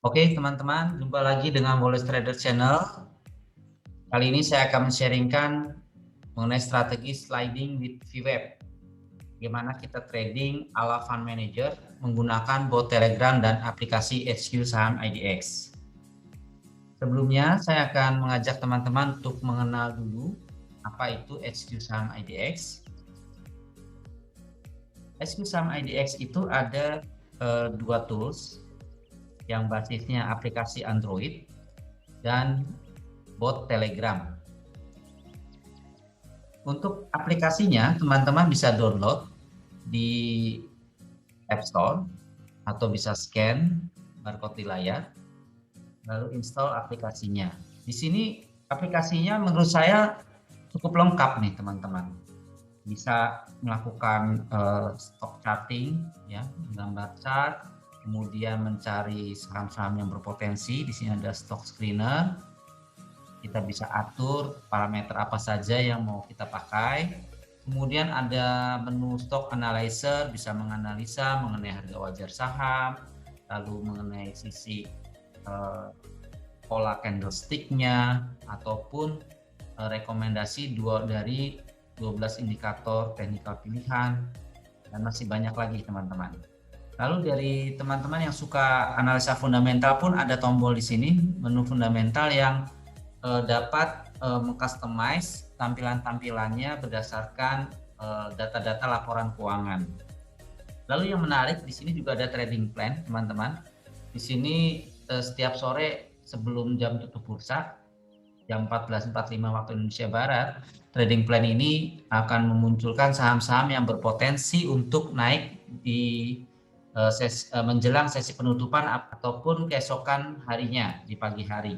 Oke teman-teman, jumpa lagi dengan Wallace Trader Channel. Kali ini saya akan men-sharingkan mengenai strategi sliding with VWAP. Bagaimana kita trading ala fund manager menggunakan bot Telegram dan aplikasi HQ Saham IDX. Sebelumnya saya akan mengajak teman-teman untuk mengenal dulu apa itu HQ Saham IDX. HQ Saham IDX itu ada dua tools yang basisnya aplikasi Android dan bot Telegram. Untuk aplikasinya, teman-teman bisa download di App Store atau bisa scan barcode di layar, lalu install aplikasinya. Di sini aplikasinya menurut saya cukup lengkap nih teman-teman. Bisa melakukan stock charting, ya, gambar chart, kemudian mencari saham-saham yang berpotensi. Di sini ada stock screener. Kita bisa atur parameter apa saja yang mau kita pakai. Kemudian ada menu stock analyzer, bisa menganalisa mengenai harga wajar saham, lalu mengenai sisi pola candlestick-nya, ataupun rekomendasi dari 12 indikator teknikal pilihan, dan masih banyak lagi teman-teman. Lalu dari teman-teman yang suka analisa fundamental pun ada tombol di sini, menu fundamental yang dapat mengcustomize tampilan-tampilannya berdasarkan data-data laporan keuangan. Lalu yang menarik di sini juga ada trading plan, teman-teman. Di sini setiap sore sebelum jam tutup bursa, jam 14.45 waktu Indonesia Barat, trading plan ini akan memunculkan saham-saham yang berpotensi untuk naik di menjelang sesi penutupan ataupun keesokan harinya di pagi hari.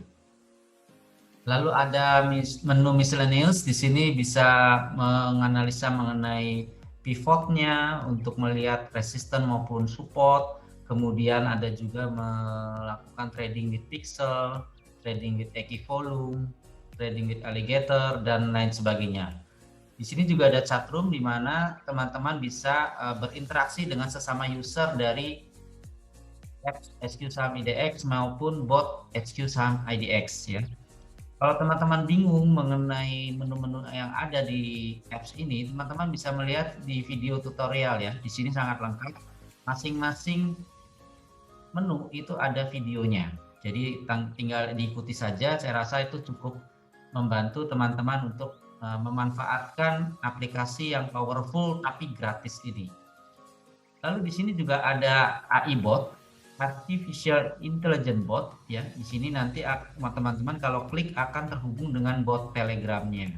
Lalu ada menu miscellaneous, di sini bisa menganalisa mengenai pivotnya untuk melihat resisten maupun support. Kemudian ada juga melakukan trading with pixel, trading with equivolume, trading with alligator, dan lain sebagainya. Di sini juga ada chatroom di mana teman-teman bisa berinteraksi dengan sesama user dari apps HQ Saham IDX maupun bot HQ Saham IDX, ya. Kalau teman-teman bingung mengenai menu-menu yang ada di apps ini, teman-teman bisa melihat di video tutorial, ya. Di sini sangat lengkap. Masing-masing menu itu ada videonya. Jadi tinggal diikuti saja. Saya rasa itu cukup membantu teman-teman untuk memanfaatkan aplikasi yang powerful tapi gratis ini. Lalu di sini juga ada AI bot, Artificial Intelligence Bot, ya. Di sini nanti teman-teman kalau klik akan terhubung dengan bot Telegramnya.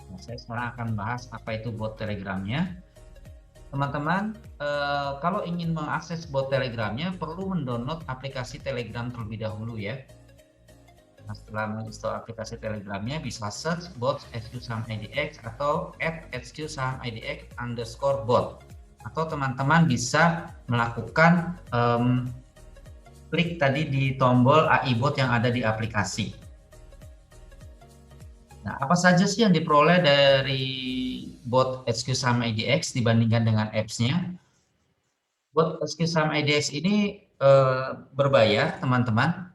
Nah, saya sekarang akan bahas apa itu bot Telegramnya. Teman-teman, kalau ingin mengakses bot Telegramnya perlu mendownload aplikasi Telegram terlebih dahulu, ya. Nah, setelah menginstall aplikasi Telegramnya bisa search bot HQ Saham IDX atau @HQ_Saham_IDX_bot. Atau teman-teman bisa melakukan klik tadi di tombol AI bot yang ada di aplikasi. Nah, apa saja sih yang diperoleh dari bot HQ Saham IDX dibandingkan dengan apps-nya? Bot HQ Saham IDX ini berbayar, teman-teman.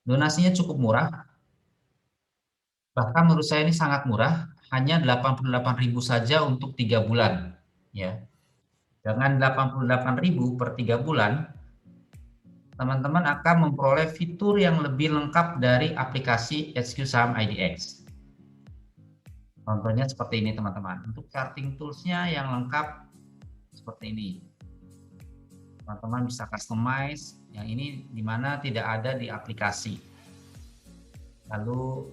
Donasinya cukup murah. Bahkan menurut saya ini sangat murah, hanya 88.000 saja untuk 3 bulan, ya. Dengan 88.000 per 3 bulan, teman-teman akan memperoleh fitur yang lebih lengkap dari aplikasi HQ Saham IDX. Contohnya seperti ini, teman-teman. Untuk charting tools-nya yang lengkap seperti ini. Teman-teman bisa customize, yang ini dimana tidak ada di aplikasi. Lalu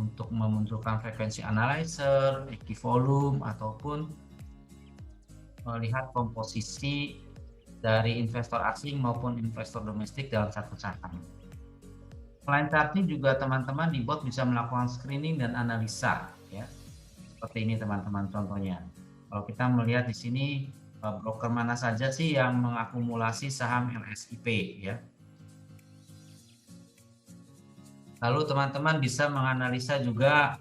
untuk memunculkan frekuensi analyzer, equivolume, ataupun melihat komposisi dari investor asing maupun investor domestik dalam satu saham. Selain charting juga teman-teman di bot bisa melakukan screening dan analisa, ya. Seperti ini teman-teman contohnya. Kalau kita melihat di sini broker mana saja sih yang mengakumulasi saham LSIP, ya. Lalu teman-teman bisa menganalisa juga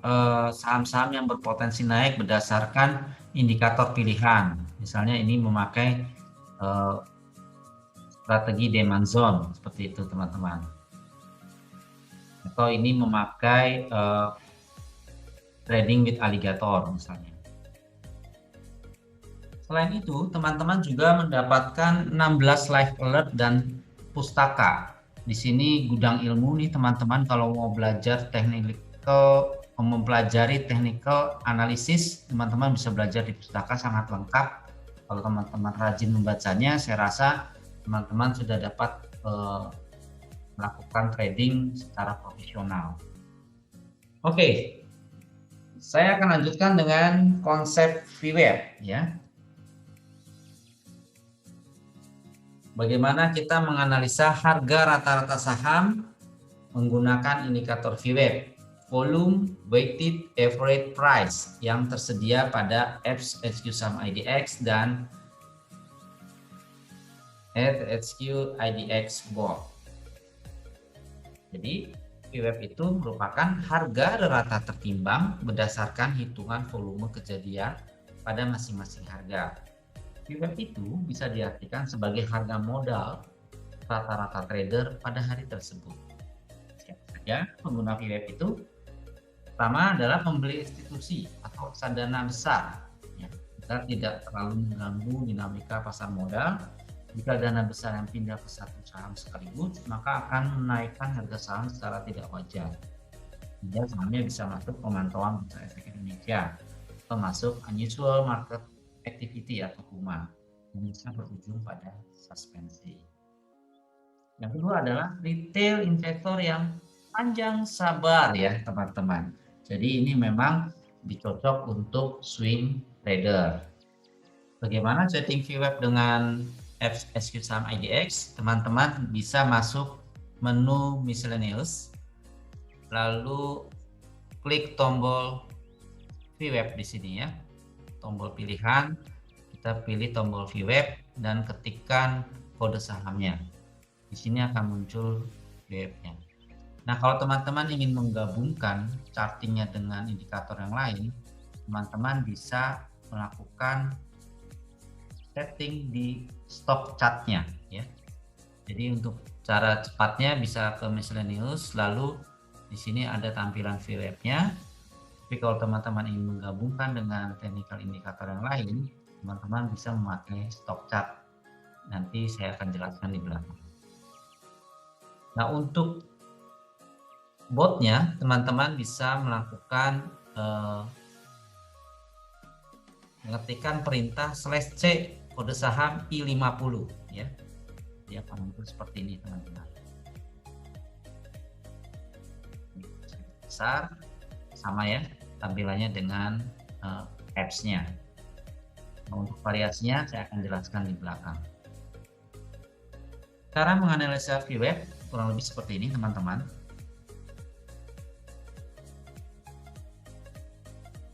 saham-saham yang berpotensi naik berdasarkan indikator pilihan. Misalnya ini memakai strategi demand zone seperti itu teman-teman. Atau ini memakai trading with alligator misalnya. Selain itu, teman-teman juga mendapatkan 16 live alert dan pustaka. Di sini gudang ilmu nih teman-teman, kalau mau belajar mempelajari technical analisis, teman-teman bisa belajar di pustaka, sangat lengkap. Kalau teman-teman rajin membacanya, saya rasa teman-teman sudah dapat melakukan trading secara profesional. Oke, saya akan lanjutkan dengan konsep VWAP ya. Bagaimana kita menganalisa harga rata-rata saham menggunakan indikator VWAP, volume weighted average price, yang tersedia pada FHQ Saham IDX dan FHQ IDX Board. Jadi VWAP itu merupakan harga rata tertimbang berdasarkan hitungan volume kejadian pada masing-masing harga. VWAP itu bisa diartikan sebagai harga modal rata-rata trader pada hari tersebut. Siapa saja pengguna VWAP itu? Pertama adalah pembeli institusi atau reksadana besar. Ya, kita tidak terlalu mengganggu dinamika pasar modal. Jika dana besar yang pindah ke satu saham sekaligus, maka akan menaikkan harga saham secara tidak wajar. Sehingga sahamnya bisa masuk pemantauan Bursa Efek Indonesia, termasuk unusual market activity atau UMA, yang bisa berujung pada suspensi. Yang kedua adalah retail investor yang panjang sabar ya teman-teman. Jadi ini memang dicocok untuk swing trader. Bagaimana setting VWAP dengan FHQ Saham IDX? Teman-teman bisa masuk menu miscellaneous, lalu klik tombol VWAP di sini ya, tombol pilihan, kita pilih tombol VWAP dan ketikkan kode sahamnya. Di sini akan muncul VWAP-nya. Nah, kalau teman-teman ingin menggabungkan chartingnya dengan indikator yang lain, teman-teman bisa melakukan setting di stock chartnya ya. Jadi untuk cara cepatnya bisa ke miscellaneous, lalu di sini ada tampilan VWAP-nya. Tapi kalau teman-teman ingin menggabungkan dengan technical indikator yang lain, teman-teman bisa memakai stock chart. Nanti saya akan jelaskan di belakang. Nah, untuk botnya teman-teman bisa melakukan mengetikkan perintah /C kode saham I50 ya. Dia akan muncul seperti ini teman-teman. Besar sama ya tampilannya dengan apps-nya. Nah, untuk variasinya saya akan jelaskan di belakang. Cara menganalisa VWAP kurang lebih seperti ini teman-teman.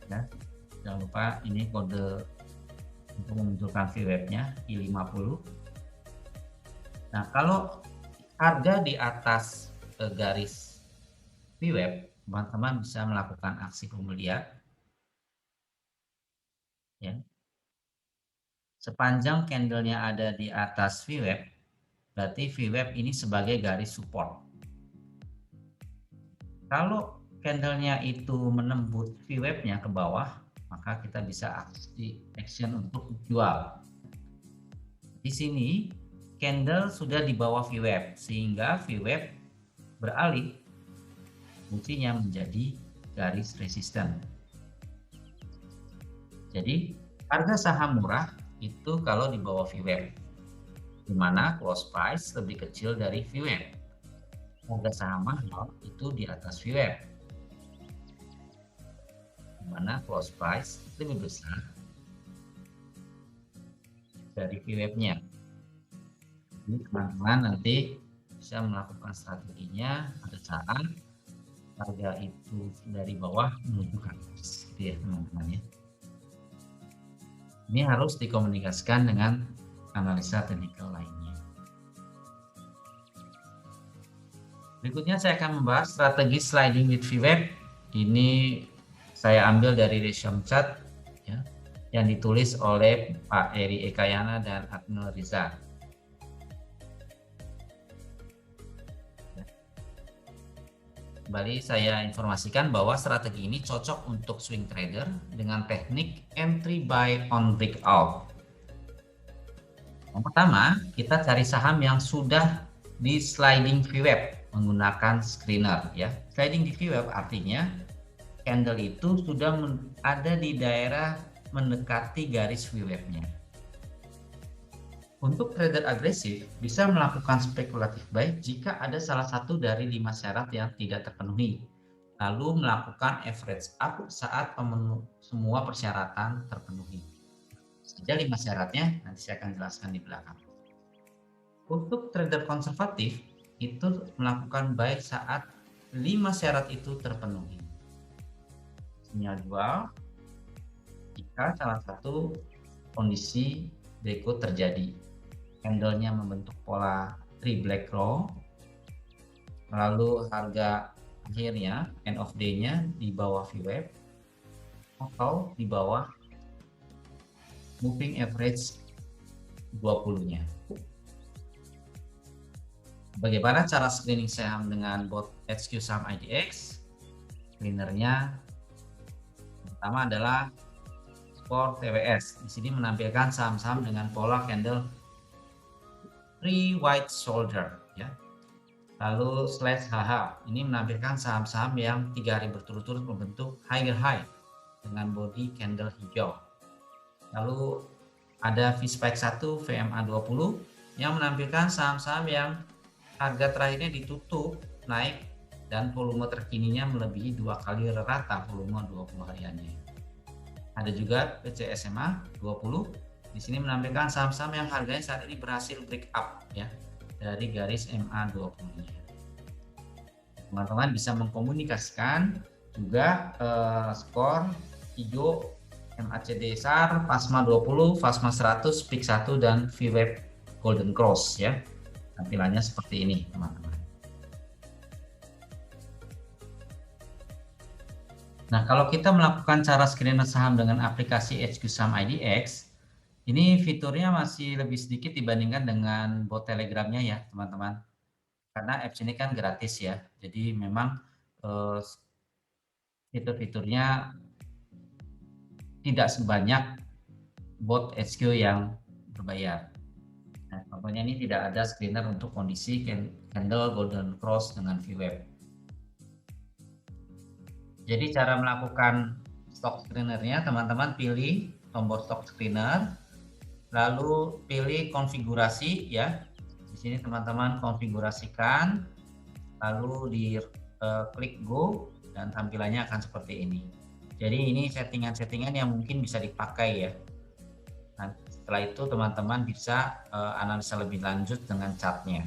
Ya, jangan lupa ini kode untuk memunculkan VWAP-nya I50. Nah, kalau harga di atas garis VWAP, teman-teman bisa melakukan aksi pembelian. Ya. Sepanjang candlenya ada di atas VWAP, berarti VWAP ini sebagai garis support. Kalau candlenya itu menembus VWAP-nya ke bawah, maka kita bisa action untuk jual. Di sini candle sudah di bawah VWAP, sehingga VWAP beralih fungsinya menjadi garis resisten. Jadi harga saham murah itu kalau di bawah VWAP, di mana close price lebih kecil dari VWAP. Harga saham mahal itu di atas VWAP, di mana close price lebih besar dari VWAP-nya. Jadi teman-teman nanti bisa melakukan strateginya pada saat harga itu dari bawah menuju ke atas, gitu ya teman-teman ya. Ini harus dikomunikasikan dengan analisa teknikal lainnya. Berikutnya saya akan membahas strategi sliding with VWAP. Ini saya ambil dari Resham Chart ya, yang ditulis oleh Pak Eri Ekayana dan Adnul Riza. Kembali saya informasikan bahwa strategi ini cocok untuk swing trader dengan teknik entry buy on breakout. Yang pertama, kita cari saham yang sudah di sliding VWAP menggunakan screener ya. Sliding di VWAP artinya candle itu sudah ada di daerah mendekati garis VWAP-nya. Untuk trader agresif bisa melakukan spekulatif buy jika ada salah satu dari 5 syarat yang tidak terpenuhi, lalu melakukan average up saat semua persyaratan terpenuhi. Saja 5 syaratnya, nanti saya akan jelaskan di belakang. Untuk trader konservatif itu melakukan buy saat 5 syarat itu terpenuhi. Sinyal jual jika salah satu kondisi berikut terjadi. Candlenya membentuk pola 3 black row, lalu harga akhirnya end of day-nya di bawah VWAP atau di bawah moving average 20-nya. Bagaimana cara screening saham dengan bot HQ Saham IDX? Screenernya pertama adalah Sport TWS. Di sini menampilkan saham-saham dengan pola candle 3 white shoulder ya. Lalu slash HH ini menampilkan saham-saham yang 3 hari berturut-turut membentuk higher high dengan body candle hijau. Lalu ada VSpike 1 VMA 20 yang menampilkan saham-saham yang harga terakhirnya ditutup naik dan volume terkininya melebihi 2 kali rata volume 20 hariannya. Ada juga PCSMA 20. Di sini menampilkan saham-saham yang harganya saat ini berhasil break up ya dari garis MA20-nya. Teman-teman bisa mengkomunikasikan juga skor hijau MACD SAR, Pasma 20, Pasma 100, PIK 1 dan VWAP Golden Cross ya. Tampilannya seperti ini, teman-teman. Nah, kalau kita melakukan cara screener saham dengan aplikasi HQ Saham IDX, ini fiturnya masih lebih sedikit dibandingkan dengan bot Telegramnya ya, teman-teman. Karena apps ini kan gratis ya, jadi memang fitur-fiturnya tidak sebanyak bot HQ yang berbayar. Nah, contohnya ini tidak ada screener untuk kondisi candle golden cross dengan VWAP. Jadi cara melakukan stock screenernya, teman-teman pilih tombol stock screener, lalu pilih konfigurasi ya. Di sini teman-teman konfigurasikan, lalu di klik go dan tampilannya akan seperti ini. Jadi ini settingan-settingan yang mungkin bisa dipakai ya. Nah, setelah itu teman-teman bisa analisa lebih lanjut dengan chartnya.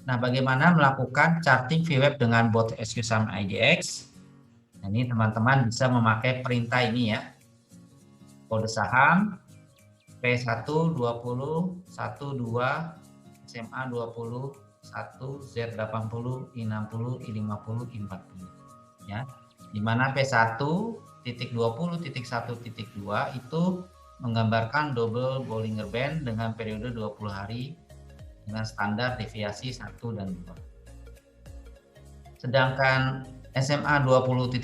Nah, bagaimana melakukan charting VWAP dengan bot HQ Saham IDX? Nah, ini teman-teman bisa memakai perintah ini ya. Kode saham P1 20 12 SMA 20 1 Z80 I60 I50 I40 ya. Di mana P1 titik 20 titik 1 titik 2 itu menggambarkan double Bollinger Band dengan periode 20 hari dengan standar deviasi 1 dan 2. Sedangkan SMA 20.1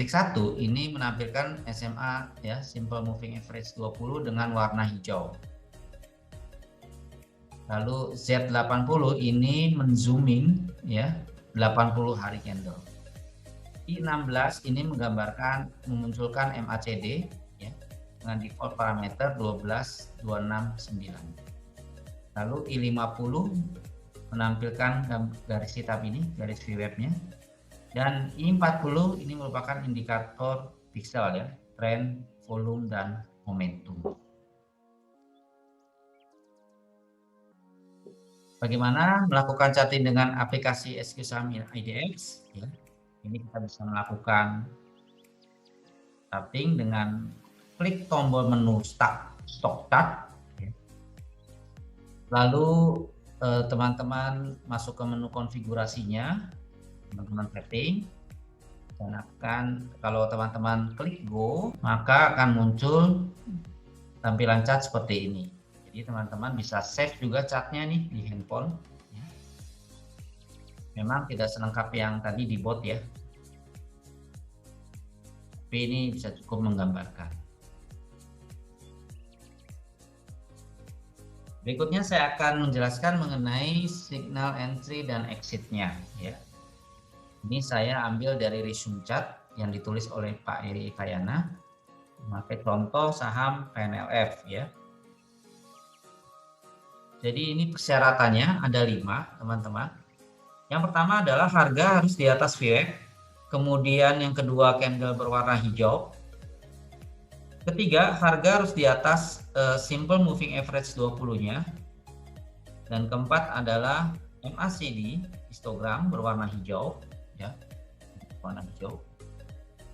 ini menampilkan SMA ya Simple Moving Average 20 dengan warna hijau. Lalu Z80 ini menzooming ya 80 hari candle. I16 ini memunculkan MACD ya dengan default parameter 12269. Lalu I50 menampilkan garis hitam ini, garis VWAP-nya. Dan I40 ini merupakan indikator pixel ya, tren, volume, dan momentum. Bagaimana melakukan charting dengan aplikasi HQ Saham IDX? Ya, ini kita bisa melakukan charting dengan klik tombol menu stock start. Ya. Lalu teman-teman masuk ke menu konfigurasinya, teman-teman setting, dan kalau teman-teman klik go maka akan muncul tampilan chart seperti ini. Jadi teman-teman bisa save juga chartnya nih di handphone. Memang tidak selengkap yang tadi di bot ya, tapi ini bisa cukup menggambarkan. Berikutnya saya akan menjelaskan mengenai signal entry dan exit-nya ya. Ini saya ambil dari resume chart yang ditulis oleh Pak Eri Kayana, memakai contoh saham PNLF ya. Jadi ini persyaratannya ada 5 teman-teman. Yang pertama adalah harga harus di atas VWAP, kemudian yang kedua candle berwarna hijau, ketiga harga harus di atas simple moving average 20-nya, dan keempat adalah MACD histogram berwarna hijau ya, warna hijau.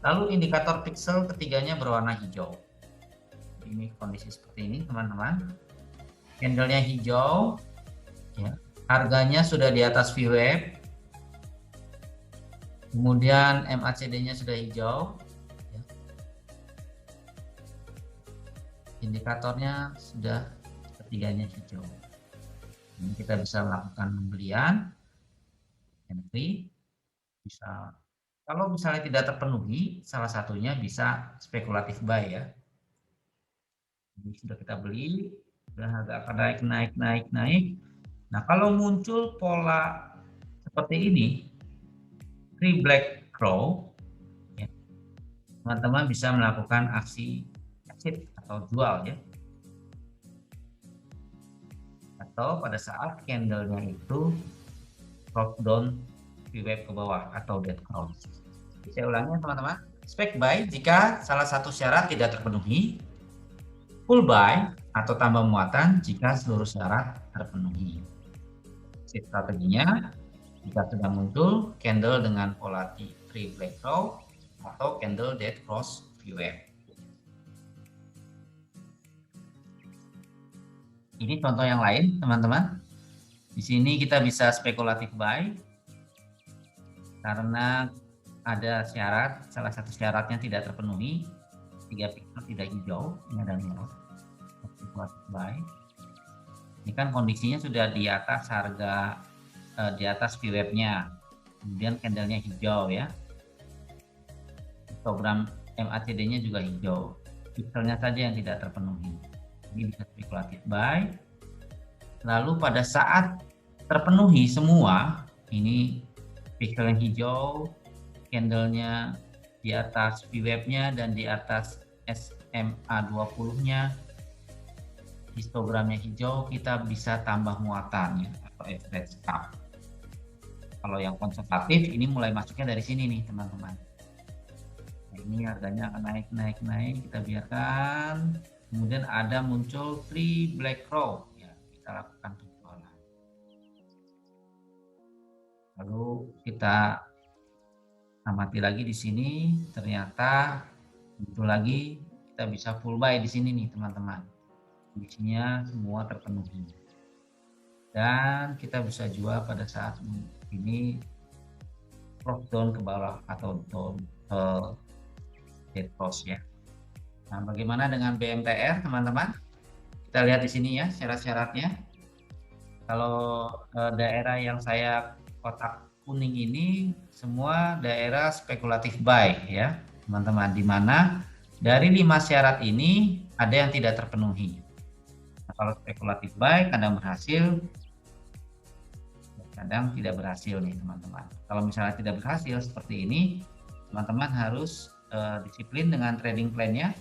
Lalu indikator pixel ketiganya berwarna hijau. Ini kondisi seperti ini teman-teman. Candlenya hijau ya. Harganya sudah di atas VWAP, kemudian MACD-nya sudah hijau, ya. Indikatornya sudah ketiganya hijau. Ini kita bisa melakukan pembelian, entry, bisa. Kalau misalnya tidak terpenuhi, salah satunya bisa spekulatif buy ya. Ini sudah kita beli, sudah harga akan naik. Nah, kalau muncul pola seperti ini, three black crow, ya, teman-teman bisa melakukan aksi exit atau jual ya. Atau pada saat candlenya itu drop down VWAP ke bawah atau dead cross. Saya ulangi teman-teman, spek buy jika salah satu syarat tidak terpenuhi, full buy atau tambah muatan jika seluruh syarat terpenuhi. Strateginya jika sudah muncul candle dengan pola three black crow atau candle dead cross VWAP. Ini contoh yang lain teman-teman. Di sini kita bisa spekulatif buy karena ada syarat, salah satu syaratnya tidak terpenuhi, 3 pixel tidak hijau, ini ada merah. Spekulatif buy. Ini kan kondisinya sudah di atas harga, di atas VWAP-nya, kemudian candlenya hijau ya. Histogram MACD-nya juga hijau, pixelnya saja yang tidak terpenuhi. Ini bisa spekulatif buy. Lalu pada saat terpenuhi semua, ini pixel yang hijau, candlenya di atas VWAP-nya dan di atas SMA 20-nya, histogramnya hijau, kita bisa tambah muatan ya, atau average stop. Kalau yang konservatif ini mulai masuknya dari sini nih teman-teman. Nah, ini harganya akan naik, kita biarkan. Kemudian ada muncul three black crow ya, kita lakukan penjualan. Lalu kita amati lagi di sini, ternyata muncul lagi, kita bisa full buy di sini nih teman-teman. Kondisinya semua terpenuhi. Dan kita bisa jual pada saat ini drop down ke bawah atau down dead cross ya. Nah, bagaimana dengan BMTR teman-teman? Kita lihat di sini ya syarat-syaratnya. Kalau daerah yang saya kotak kuning ini semua daerah spekulatif buy ya teman-teman, di mana dari 5 syarat ini ada yang tidak terpenuhi. Nah, kalau spekulatif buy kadang berhasil, kadang tidak berhasil nih teman-teman. Kalau misalnya tidak berhasil seperti ini, teman-teman harus disiplin dengan trading plan-nya,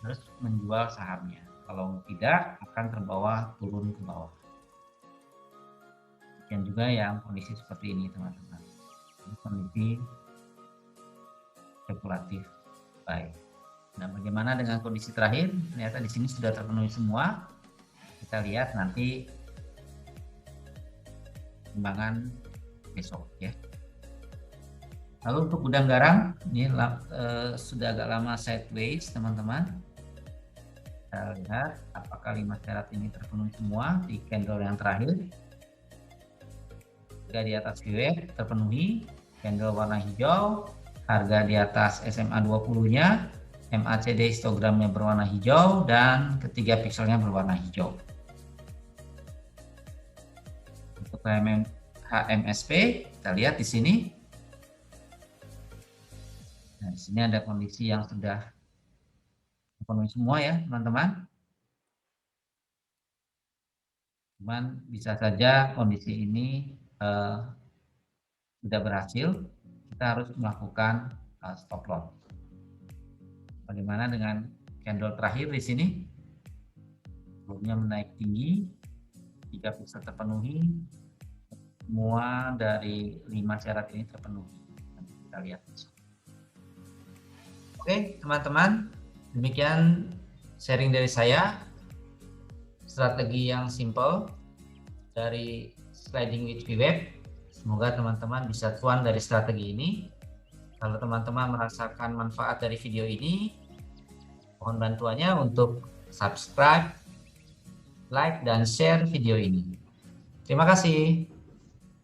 harus menjual sahamnya. Kalau tidak akan terbawa turun ke bawah. Dan juga yang kondisi seperti ini teman-teman, ini kondisi spekulatif buy. Nah, bagaimana dengan kondisi terakhir? Ternyata di sini sudah terpenuhi semua. Kita lihat nanti perkembangan besok ya. Lalu untuk gudang garam ini sudah agak lama sideways teman-teman. Kita lihat apakah 5 syarat ini terpenuhi semua di candle yang terakhir. Harga di atas VWAP terpenuhi, candle warna hijau, harga di atas SMA 20-nya, MACD histogramnya berwarna hijau, dan ketiga pixelnya berwarna hijau. Untuk HMSP. Kita lihat di sini. Nah, di sini ada kondisi yang sudah terpenuhi semua ya, teman-teman. Cuman bisa saja kondisi ini sudah berhasil, kita harus melakukan stop loss. Bagaimana dengan candle terakhir di sini? Sebelumnya menaik tinggi, jika bisa terpenuhi, semua dari 5 syarat ini terpenuhi. Nanti kita lihat. Oke, teman-teman, demikian sharing dari saya. Strategi yang simple dari sliding with VWAP. Semoga teman-teman bisa cuan dari strategi ini. Kalau teman-teman merasakan manfaat dari video ini, mohon bantuannya untuk subscribe, like, dan share video ini. Terima kasih.